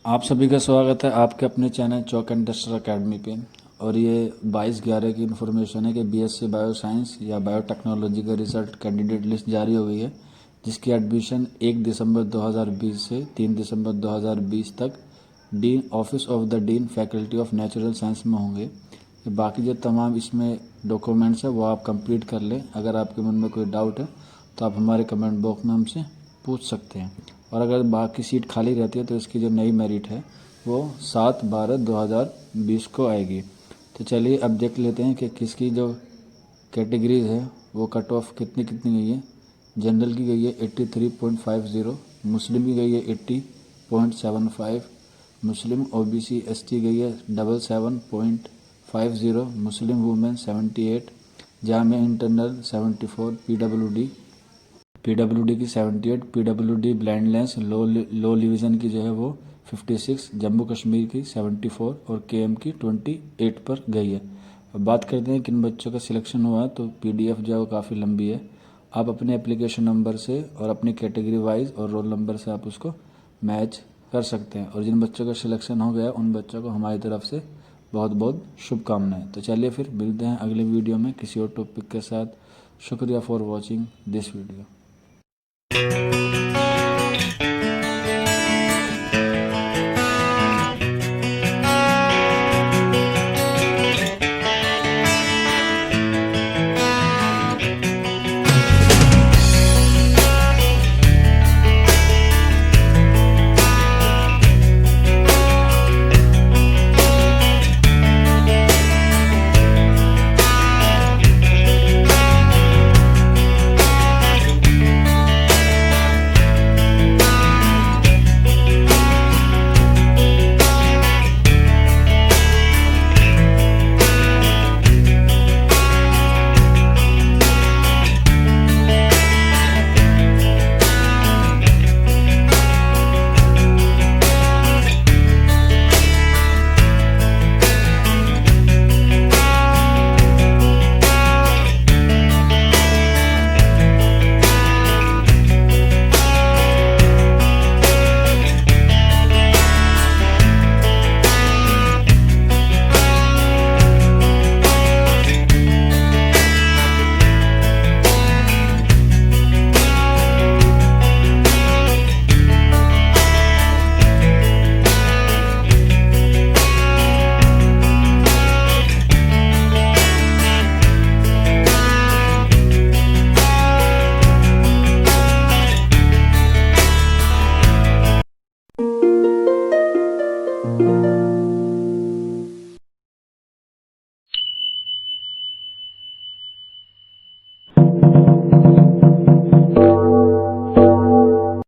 आप सभी का स्वागत है आपके अपने channel chalk and duster academy पे। और ये 22/11 की इन्फॉर्मेशन है कि बीएससी बायो साइंस या बायोटेक्नोलॉजी का रिजल्ट कैंडिडेट लिस्ट जारी हो गई है, जिसकी एडमिशन 1 दिसंबर 2020 से 3 दिसंबर 2020 तक dean office of the dean faculty of natural science में होंगे। बाकी जो तमाम इसमें डॉक्यूमेंट्स है वो आप कंप्लीट कर लें। अगर आपके मन में कोई डाउट है तो आप हमारे कमेंट बॉक्स में हमसे पूछ सकते हैं। और अगर बाकी सीट खाली रहती है तो इसकी जो नई मेरिट है वो 7/12/2020 को आएगी। तो चलिए अब देख लेते हैं कि किसकी जो कैटेगरीज है वो कट ऑफ कितनी कितनी गई है। जनरल की गई है 83.50, मुस्लिम की गई है 80.75, मुस्लिम ओबीसी एसटी गई है 77.50, Muslim women 78, Jamia internal 74, PWD की 78, पीडब्ल्यूडी ब्लाइंडनेस लो डिवीज़न की जो है वो 56, जम्मू कश्मीर की 74 और केएम की 28 पर गई है। अब बात करते हैं किन बच्चों का सिलेक्शन हुआ। तो पीडीएफ जो है वो काफ़ी लंबी है। आप अपने एप्लीकेशन नंबर से और अपनी कैटेगरी वाइज और रोल नंबर से आप उसको मैच कर सकते हैं। और जिन बच्चों का सिलेक्शन हो गया उन बच्चों को हमारी तरफ से बहुत बहुत शुभकामनाएं। तो चलिए फिर मिलते हैं अगले वीडियो में किसी और टॉपिक के साथ। शुक्रिया फॉर वॉचिंग दिस वीडियो।